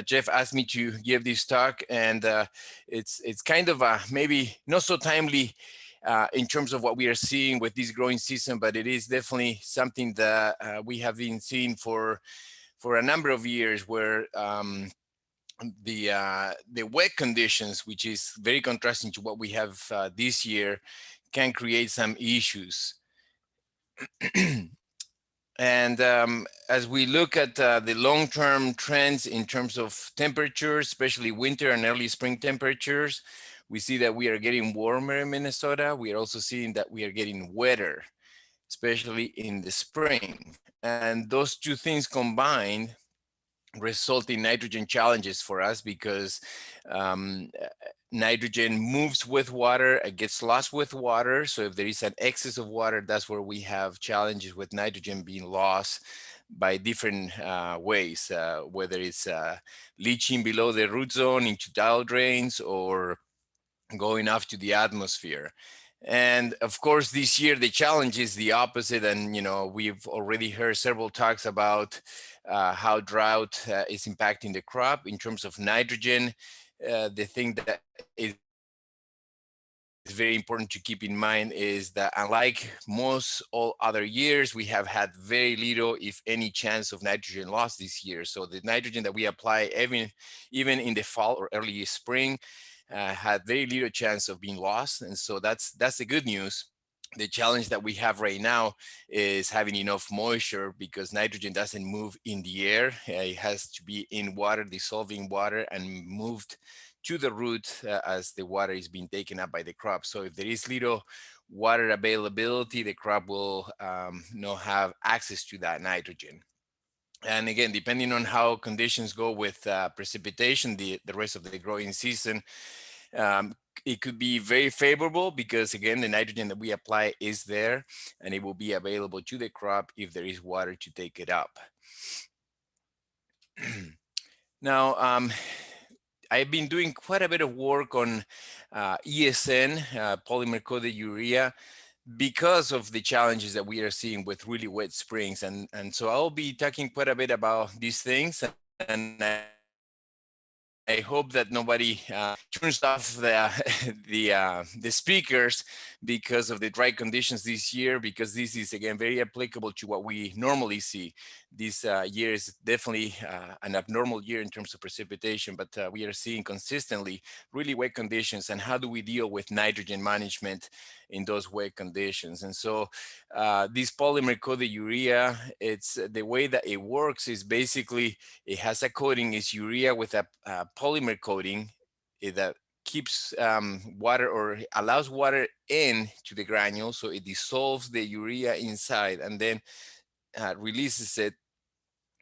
Jeff asked me to give this talk, and it's kind of maybe not so timely in terms of what we are seeing with this growing season, but it is definitely something that we have been seeing for a number of years, where the wet conditions, which is very contrasting to what we have this year, can create some issues. And as we look at the long-term trends in terms of temperatures, especially winter and early spring temperatures, we see that we are getting warmer in Minnesota. We are also seeing that we are getting wetter, especially in the spring. And those two things combined result in nitrogen challenges for us, because um, nitrogen moves with water, it gets lost with water. So if there is an excess of water, that's where we have challenges with nitrogen being lost by different ways, whether it's leaching below the root zone into tile drains, or going off to the atmosphere. And of course, this year the challenge is the opposite. And we've already heard several talks about how drought is impacting the crop in terms of nitrogen. The thing that is very important to keep in mind is that, unlike most all other years, we have had very little, if any, chance of nitrogen loss this year. So the nitrogen that we apply, even in the fall or early spring, had very little chance of being lost. And so that's the good news. The challenge that we have right now is having enough moisture, because nitrogen doesn't move in the air. It has to be in water, dissolving water, and moved to the root as the water is being taken up by the crop. So if there is little water availability, the crop will not have access to that nitrogen. And again, depending on how conditions go with precipitation, the rest of the growing season, um, it could be very favorable, because again, the nitrogen that we apply is there, and it will be available to the crop if there is water to take it up. Now, I've been doing quite a bit of work on ESN, polymer coated urea, because of the challenges that we are seeing with really wet springs. And so I'll be talking quite a bit about these things, and I hope that nobody turns off the speakers because of the dry conditions this year, because this is again very applicable to what we normally see. This year is definitely an abnormal year in terms of precipitation, but we are seeing consistently really wet conditions. And how do we deal with nitrogen management in those wet conditions? And so this polymer coated urea, it's the way that it works is basically it has a coating, it's urea with a polymer coating that keeps water, or allows water in to the granule, so it dissolves the urea inside and then releases it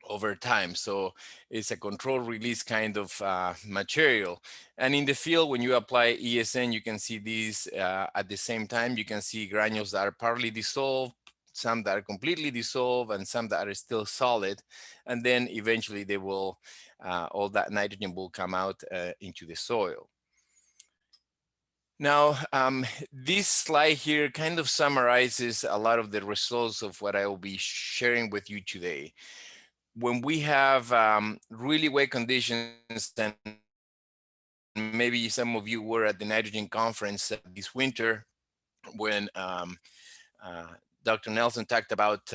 over time. So it's a controlled release kind of material. And in the field, when you apply ESN, you can see these at the same time. You can see granules that are partly dissolved, some that are completely dissolved, and some that are still solid. And then eventually they will, all that nitrogen will come out into the soil. Now, this slide here kind of summarizes a lot of the results of what I will be sharing with you today. When we have really wet conditions, and maybe some of you were at the nitrogen conference this winter, when Dr. Nelson talked about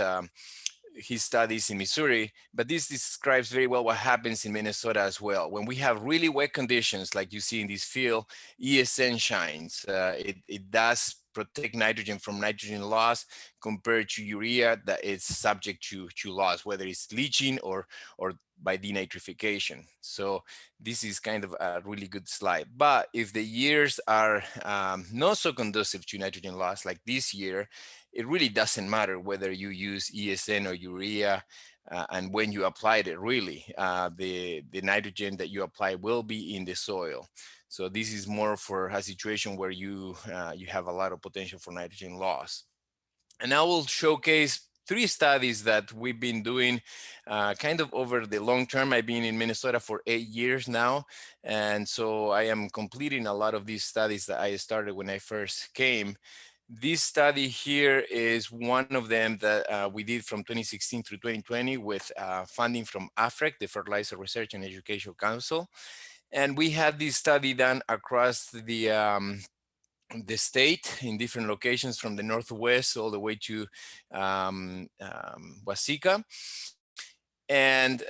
his studies in Missouri, but this describes very well what happens in Minnesota as well. When we have really wet conditions, like you see in this field, ESN shines. It does protect nitrogen from nitrogen loss, compared to urea that is subject to loss, whether it's leaching or by denitrification. So this is kind of a really good slide. But if the years are not so conducive to nitrogen loss, like this year, it really doesn't matter whether you use ESN or urea, and when you applied it, really, the nitrogen that you apply will be in the soil. So this is more for a situation where you have a lot of potential for nitrogen loss. And I will showcase 3 studies that we've been doing kind of over the long term. I've been in Minnesota for 8 years now. And so I am completing a lot of these studies that I started when I first came. This study here is one of them that we did from 2016 through 2020 with funding from AFREC, the Fertilizer Research and Education Council. And we had this study done across the state in different locations from the Northwest all the way to Huasica. And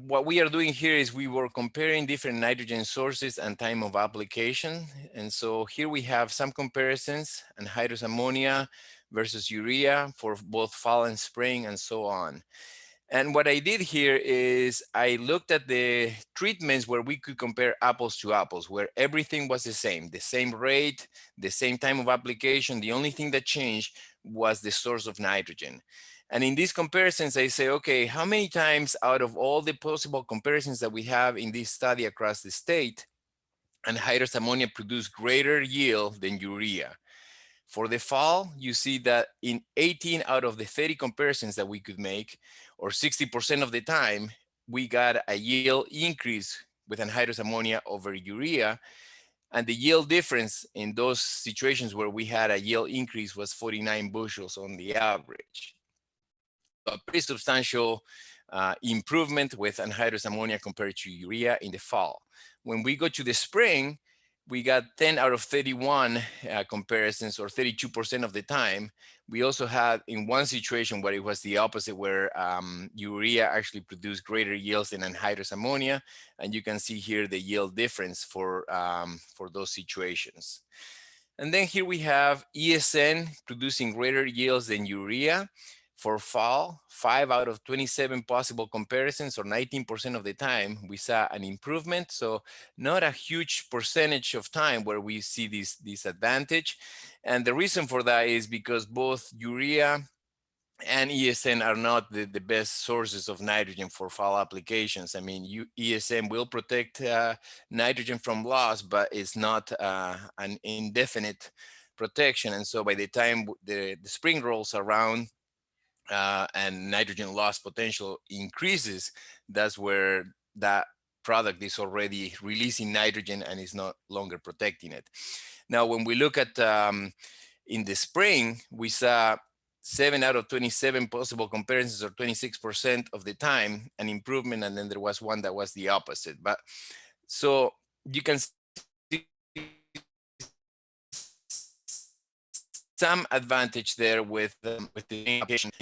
what we are doing here is we were comparing different nitrogen sources and time of application. And so here we have some comparisons: anhydrous ammonia versus urea for both fall and spring and so on. And what I did here is I looked at the treatments where we could compare apples to apples, where everything was the same rate, the same time of application. The only thing that changed was the source of nitrogen. And in these comparisons, I say, okay, how many times out of all the possible comparisons that we have in this study across the state, anhydrous ammonia produced greater yield than urea? For the fall, you see that in 18 out of the 30 comparisons that we could make, or 60% of the time, we got a yield increase with anhydrous ammonia over urea. And the yield difference in those situations where we had a yield increase was 49 bushels on the average. So a pretty substantial improvement with anhydrous ammonia compared to urea in the fall. When we go to the spring, we got 10 out of 31 comparisons, or 32% of the time. We also had in one situation where it was the opposite, where urea actually produced greater yields than anhydrous ammonia. And you can see here the yield difference for those situations. And then here we have ESN producing greater yields than urea. For fall, 5 out of 27 possible comparisons, or 19% of the time, we saw an improvement. So not a huge percentage of time where we see this advantage. And the reason for that is because both urea and ESN are not the best sources of nitrogen for fall applications. I mean, ESN will protect nitrogen from loss, but it's not an indefinite protection. And so by the time the spring rolls around, and nitrogen loss potential increases, that's where that product is already releasing nitrogen and is not longer protecting it. Now, when we look at in the spring, we saw 7 out of 27 possible comparisons, or 26% of the time, an improvement, and then there was one that was the opposite. But so you can see some advantage there with the application,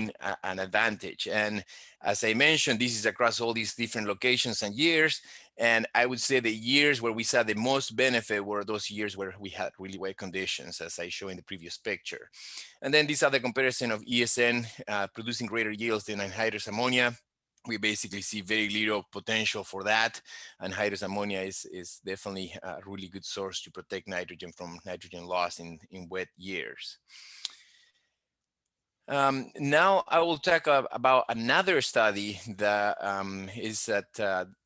an advantage. And as I mentioned, this is across all these different locations and years. And I would say the years where we saw the most benefit were those years where we had really wet conditions, as I showed in the previous picture. And then this other comparison of ESN producing greater yields than anhydrous ammonia. We basically see very little potential for that. Anhydrous ammonia is definitely a really good source to protect nitrogen from nitrogen loss in wet years. Now I will talk about another study that is at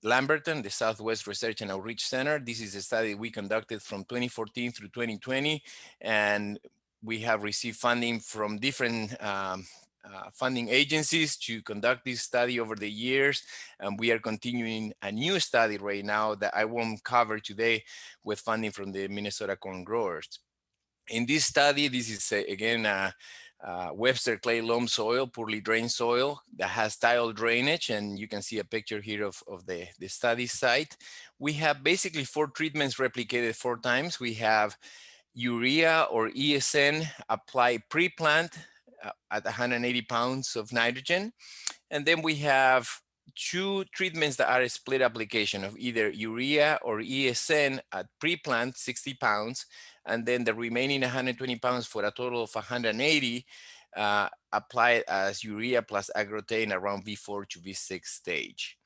Lamberton, the Southwest Research and Outreach Center. This is a study we conducted from 2014 through 2020, and we have received funding from different funding agencies to conduct this study over the years. And we are continuing a new study right now that I won't cover today, with funding from the Minnesota Corn Growers. In this study, this is again Webster clay loam soil, poorly drained soil that has tile drainage. And you can see a picture here of the study site. We have basically 4 treatments replicated 4 times. We have urea or ESN applied pre-plant at 180 pounds of nitrogen. And then we have 2 treatments that are a split application of either urea or ESN at pre-plant, 60 pounds, and then the remaining 120 pounds for a total of 180 applied as urea plus agrotane around V4 to V6 stage.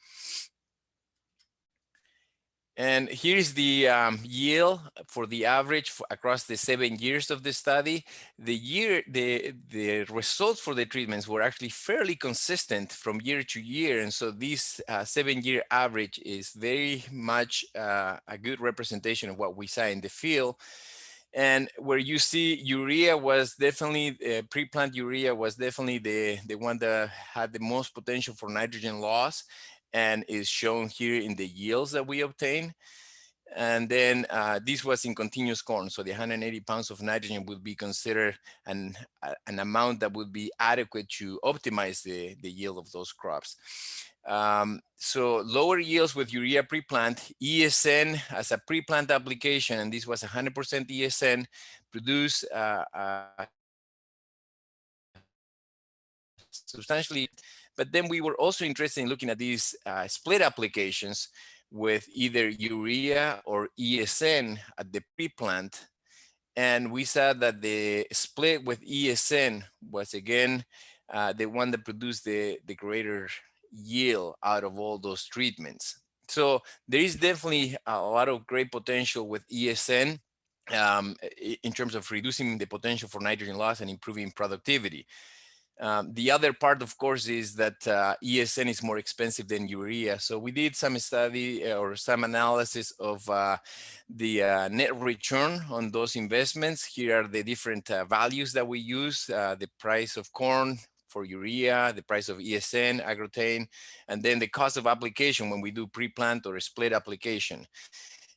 And here's the yield for the average across the 7 years of the study. The results for the treatments were actually fairly consistent from year to year. And so this 7-year average is very much a good representation of what we saw in the field. And where you see urea was definitely, pre-plant urea was definitely the one that had the most potential for nitrogen loss, and is shown here in the yields that we obtain. And then this was in continuous corn. So the 180 pounds of nitrogen would be considered an amount that would be adequate to optimize the yield of those crops. So lower yields with urea pre-plant, ESN as a pre-plant application, and this was 100% ESN, produce substantially. But then we were also interested in looking at these split applications with either urea or ESN at the pre-plant. And we saw that the split with ESN was again the one that produced the greater yield out of all those treatments. So there is definitely a lot of great potential with ESN in terms of reducing the potential for nitrogen loss and improving productivity. The other part, of course, is that ESN is more expensive than urea. So we did some study or some analysis of the net return on those investments. Here are the different values that we use, the price of corn for urea, the price of ESN, agrotane, and then the cost of application when we do pre-plant or split application.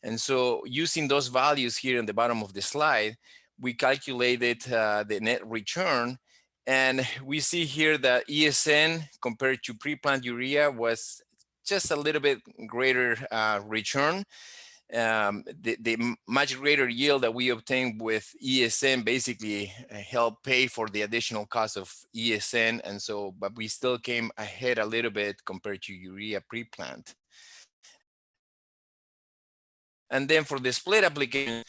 And so using those values here in the bottom of the slide, we calculated the net return. And we see here that ESN compared to pre-plant urea was just a little bit greater return. The much greater yield that we obtained with ESN basically helped pay for the additional cost of ESN. And so, but we still came ahead a little bit compared to urea pre-plant. And then for the split application,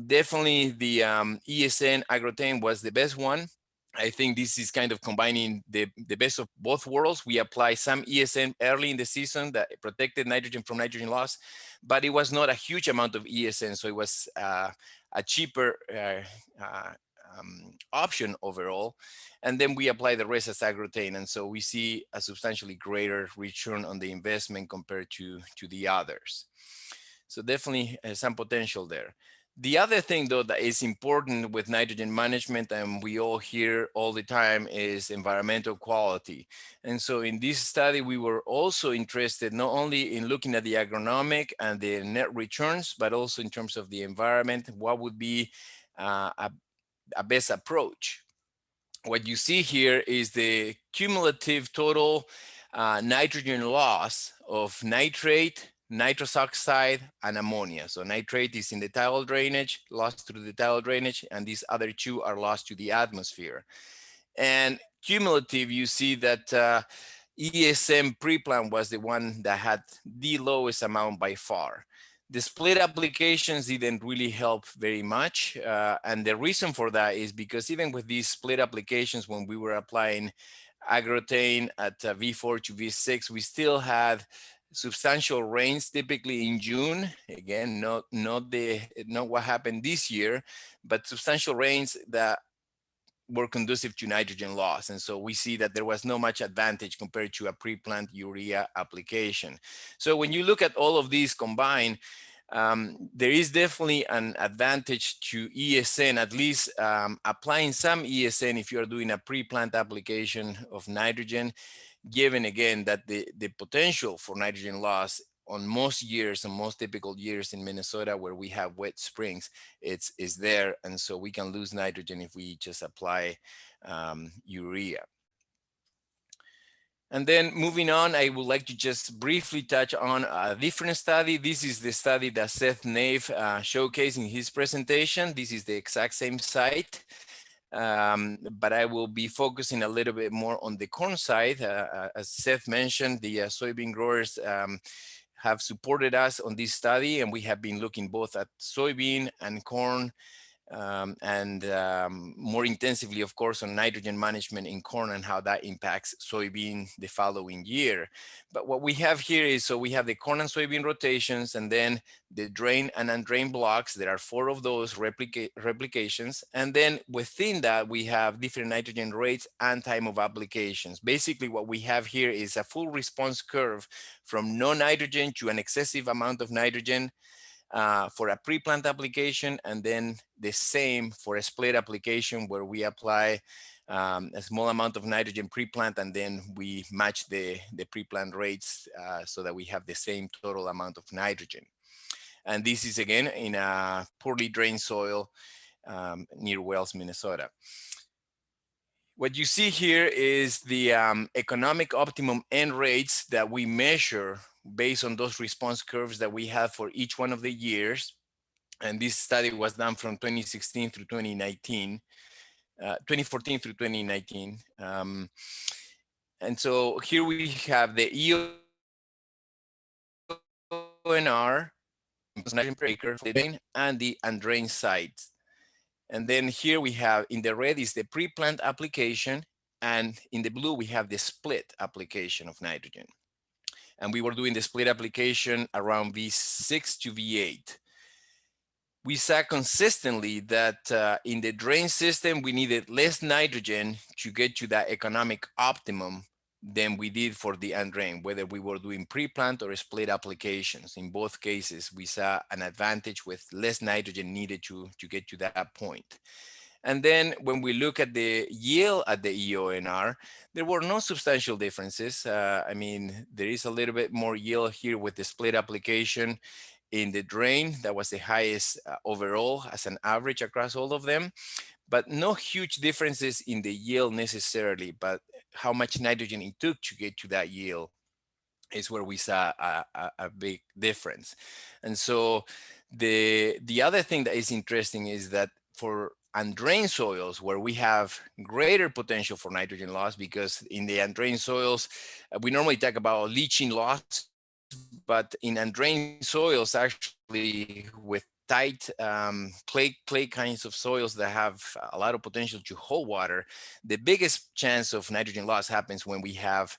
definitely the ESN agrotane was the best one. I think this is kind of combining the best of both worlds. We apply some ESN early in the season that protected nitrogen from nitrogen loss, but it was not a huge amount of ESN. So it was a cheaper option overall. And then we apply the rest as agrotane. And so we see a substantially greater return on the investment compared to the others. So definitely some potential there. The other thing though that is important with nitrogen management, and we all hear all the time, is environmental quality. And so in this study, we were also interested not only in looking at the agronomic and the net returns, but also in terms of the environment, what would be a best approach. What you see here is the cumulative total nitrogen loss of nitrate, nitrous oxide, and ammonia. So nitrate is in the tidal drainage, lost through the tidal drainage, and these other two are lost to the atmosphere. And cumulative, you see that ESM pre-plant was the one that had the lowest amount by far. The split applications didn't really help very much. And the reason for that is because even with these split applications, when we were applying agrotane at V4 to V6, we still had substantial rains, typically in June. Again, not what happened this year, but substantial rains that were conducive to nitrogen loss. And so we see that there was no much advantage compared to a pre-plant urea application. So when you look at all of these combined, there is definitely an advantage to ESN, at least applying some ESN if you're doing a pre-plant application of nitrogen, given again that the potential for nitrogen loss on most years and most typical years in Minnesota where we have wet springs, is there. And so we can lose nitrogen if we just apply urea. And then moving on, I would like to just briefly touch on a different study. This is the study that Seth Nave showcased in his presentation. This is the exact same site, but I will be focusing a little bit more on the corn side. As Seth mentioned, the soybean growers have supported us on this study, and we have been looking both at soybean and corn, and more intensively, of course, on nitrogen management in corn and how that impacts soybean the following year. But what we have here is, so we have the corn and soybean rotations, and then the drain and undrained blocks. There are 4 of those replications. And then within that, we have different nitrogen rates and time of applications. Basically, what we have here is a full response curve from no nitrogen to an excessive amount of nitrogen for a pre-plant application, and then the same for a split application where we apply a small amount of nitrogen pre-plant, and then we match the pre-plant rates so that we have the same total amount of nitrogen. And this is again in a poorly drained soil near Wells, Minnesota. What you see here is the economic optimum end rates that we measure based on those response curves that we have for each one of the years. And this study was done from 2016 through 2019, 2014 through 2019. And so here we have the EONR, nitrogen per acre, for the drain and the undrained sites. And then here we have in the red is the pre-plant application, and in the blue we have the split application of nitrogen. And we were doing the split application around V6 to V8. We saw consistently that in the drain system, we needed less nitrogen to get to that economic optimum than we did for the undrained, whether we were doing pre-plant or split applications. In both cases, we saw an advantage with less nitrogen needed to get to that point. And then when we look at the yield at the EONR, there were no substantial differences. I mean, there is a little bit more yield here with the split application in the drain. That was the highest overall as an average across all of them, but no huge differences in the yield necessarily, but how much nitrogen it took to get to that yield is where we saw a big difference. And so the other thing that is interesting is that for undrained soils where we have greater potential for nitrogen loss, because in the undrained soils, we normally talk about leaching loss, but in undrained soils, actually with tight clay kinds of soils that have a lot of potential to hold water, the biggest chance of nitrogen loss happens when we have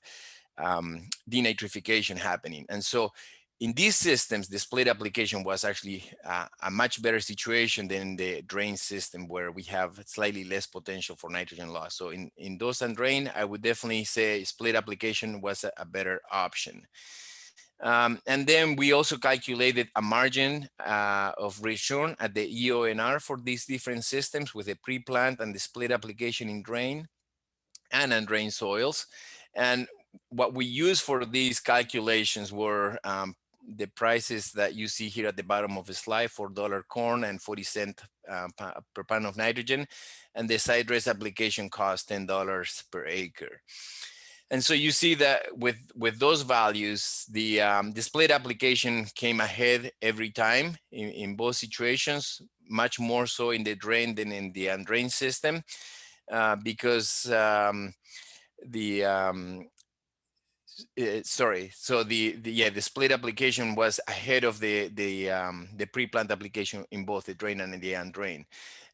denitrification happening. And so in these systems, the split application was actually a much better situation than the drain system where we have slightly less potential for nitrogen loss. So in those undrained, I would definitely say split application was a better option. And then we also calculated a margin of return at the EONR for these different systems with the pre-plant and the split application in drain and undrained soils. And what we used for these calculations were the prices that you see here at the bottom of the slide: $4 corn and 40 cents per pound of nitrogen. And the side dress application cost $10 per acre. And so you see that with those values, the split application came ahead every time in both situations, much more so in the drain than in the undrained system, because the sorry, so the split application was ahead of the pre-plant application in both the drain and the undrained.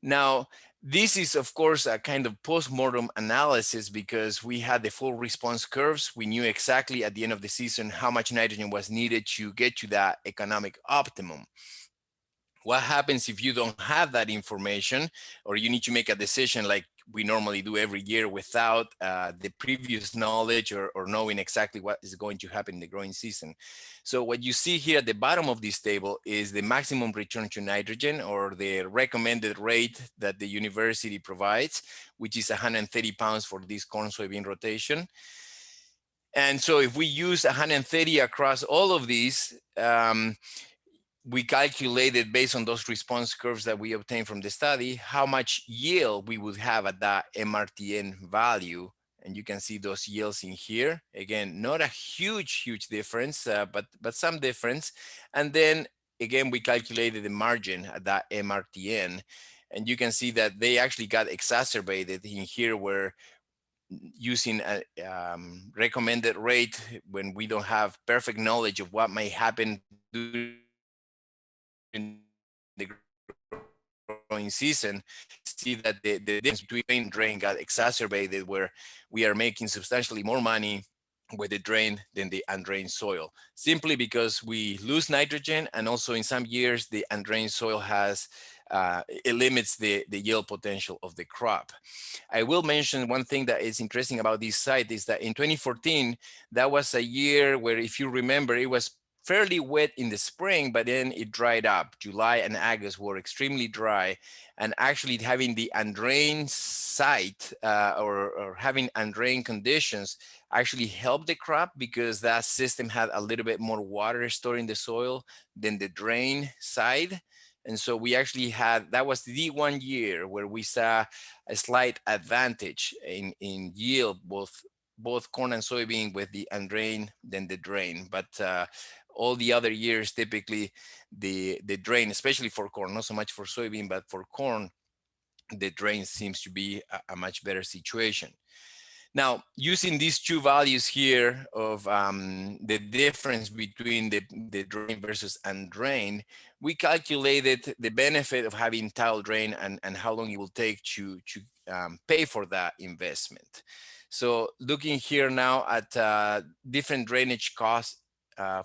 Now, this is of course a kind of post-mortem analysis because we had the full response curves. We knew exactly at the end of the season how much nitrogen was needed to get to that economic optimum. What happens if you don't have that information, or you need to make a decision like we normally do every year without the previous knowledge or knowing exactly what is going to happen in the growing season? So what you see here at the bottom of this table is the maximum return to nitrogen, or the recommended rate that the university provides, which is 130 pounds for this corn soybean rotation. And so if we use 130 across all of these, we calculated based on those response curves that we obtained from the study, how much yield we would have at that MRTN value. And you can see those yields in here. Again, not a huge difference, but some difference. And then again, we calculated the margin at that MRTN. And you can see that they actually got exacerbated in here, where using a recommended rate when we don't have perfect knowledge of what may happen during the growing season, see that the difference between drain got exacerbated, where we are making substantially more money with the drain than the undrained soil, simply because we lose nitrogen, and also in some years the undrained soil has it limits the yield potential of the crop. I will mention one thing that is interesting about this site is that in 2014, that was a year where, if you remember, it was fairly wet in the spring, but then it dried up. July and August were extremely dry, and actually having the undrained site or having undrained conditions actually helped the crop because that system had a little bit more water stored in the soil than the drain side. And so we actually had, that was the one year where we saw a slight advantage in yield, both corn and soybean with the undrained than the drain. But all the other years, typically the drain, especially for corn, not so much for soybean, but for corn, the drain seems to be a much better situation. Now, using these two values here of the difference between the drain versus undrain, we calculated the benefit of having tile drain and how long it will take to pay for that investment. So looking here now at different drainage costs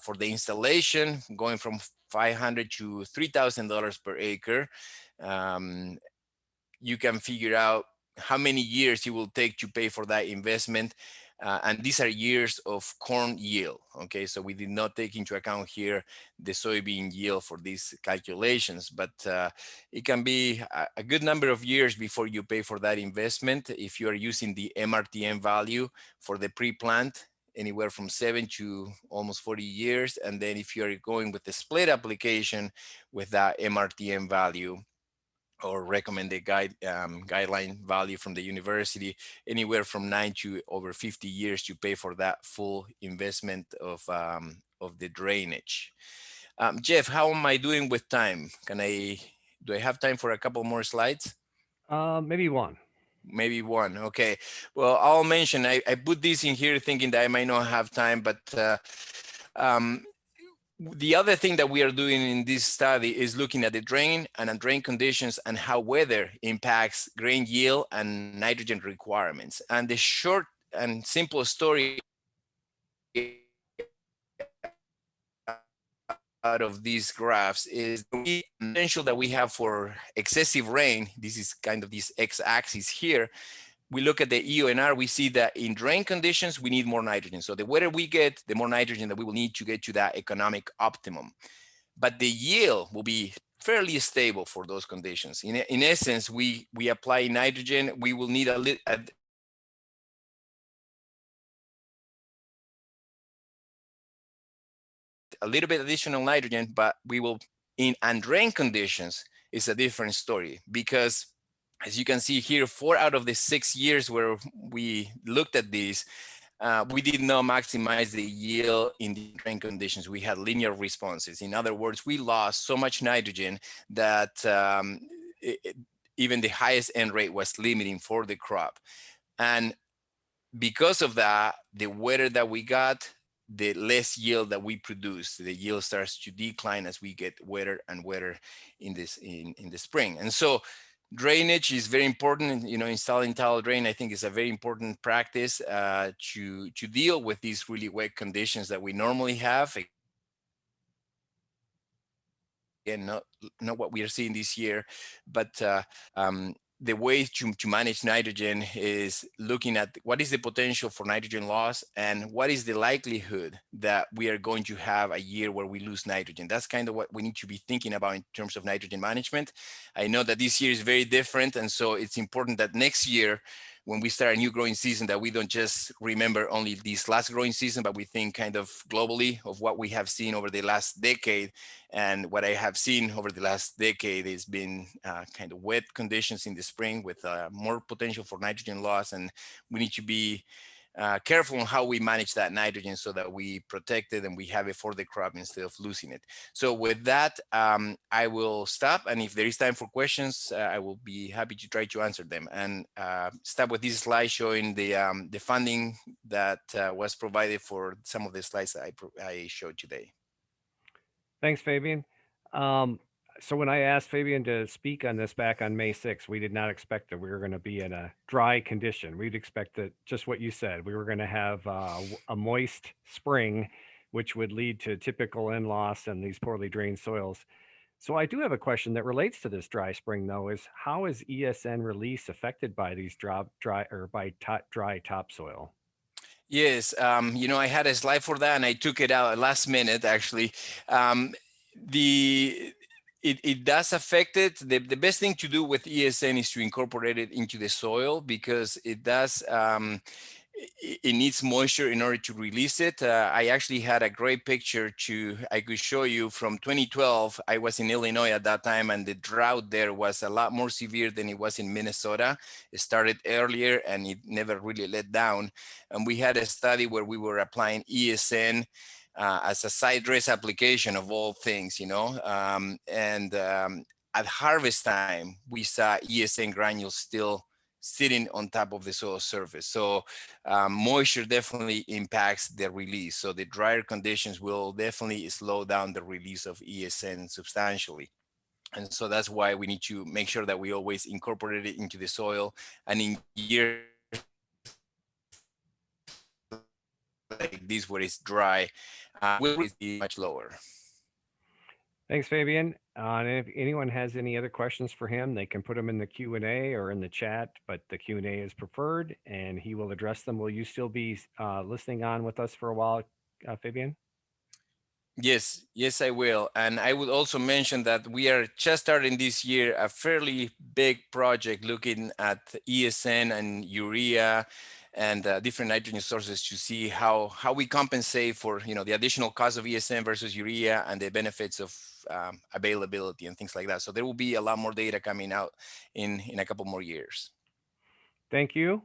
for the installation, going from $500 to $3,000 per acre, um, you can figure out how many years it will take to pay for that investment. And these are years of corn yield. Okay, so we did not take into account here the soybean yield for these calculations, but it can be a good number of years before you pay for that investment if you are using the MRTM value for the pre-plant, anywhere from 7 to almost 40 years. And then if you're going with the split application with that MRTM value, or recommended guideline value from the university, anywhere from 9 to over 50 years to pay for that full investment of the drainage. Jeff, how am I doing with time? Do I have time for a couple more slides? Maybe one. Maybe one. Okay. Well, I'll mention, I put this in here thinking that I might not have time, but um, the other thing that we are doing in this study is looking at the drain and undrained conditions and how weather impacts grain yield and nitrogen requirements. And the short and simple story out of these graphs is the potential that we have for excessive rain. This is kind of this x-axis here. We look at the EONR, we see that in drain conditions, we need more nitrogen. So the wetter we get, the more nitrogen that we will need to get to that economic optimum. But the yield will be fairly stable for those conditions. In essence, we apply nitrogen, we will need a little bit additional nitrogen, but we will, in undrained conditions, is a different story because as you can see here, 4 out of the 6 years where we looked at these, we did not maximize the yield in the undrained conditions. We had linear responses. In other words, we lost so much nitrogen that even the highest end rate was limiting for the crop. And because of that, the wetter that we got, the less yield that we produce. The yield starts to decline as we get wetter and wetter in the spring. And so drainage is very important. You know, installing tile drain, I think, is a very important practice to deal with these really wet conditions that we normally have. Again, not what we are seeing this year, but the way to manage nitrogen is looking at what is the potential for nitrogen loss and what is the likelihood that we are going to have a year where we lose nitrogen. That's kind of what we need to be thinking about in terms of nitrogen management. I know that this year is very different, and so it's important that next year, when we start a new growing season, that we don't just remember only this last growing season, but we think kind of globally of what we have seen over the last decade. And what I have seen over the last decade has been kind of wet conditions in the spring with more potential for nitrogen loss. And we need to be careful on how we manage that nitrogen so that we protect it and we have it for the crop instead of losing it. So with that, I will stop. And if there is time for questions, I will be happy to try to answer them. And start with this slide showing the funding that was provided for some of the slides that I showed today. Thanks, Fabian. Um, so when I asked Fabian to speak on this back on May 6th, we did not expect that we were going to be in a dry condition. We'd expect that just what you said, we were going to have a moist spring, which would lead to typical N loss and these poorly drained soils. So I do have a question that relates to this dry spring, though, is how is ESN release affected by these dry topsoil? Yes, I had a slide for that, and I took it out last minute. Actually, um, the it does affect it. The best thing to do with ESN is to incorporate it into the soil because it does. It needs moisture in order to release it. I actually had a great picture to I could show you from 2012. I was in Illinois at that time, and the drought there was a lot more severe than it was in Minnesota. It started earlier, and it never really let down. And we had a study where we were applying ESN as a side dress application of all things, and at harvest time, we saw ESN granules still sitting on top of the soil surface. So moisture definitely impacts the release. So the drier conditions will definitely slow down the release of ESN substantially. And so that's why we need to make sure that we always incorporate it into the soil. And in years like this, where it's dry, the release will be much lower. Thanks, Fabian. And if anyone has any other questions for him, they can put them in the Q&A or in the chat, but the Q&A is preferred and he will address them. Will you still be listening on with us for a while, Fabian? Yes, yes, I will. And I would also mention that we are just starting this year a fairly big project looking at ESN and urea and different nitrogen sources to see how we compensate for the additional cost of ESN versus urea and the benefits of availability and things like that. So there will be a lot more data coming out in a couple more years. Thank you.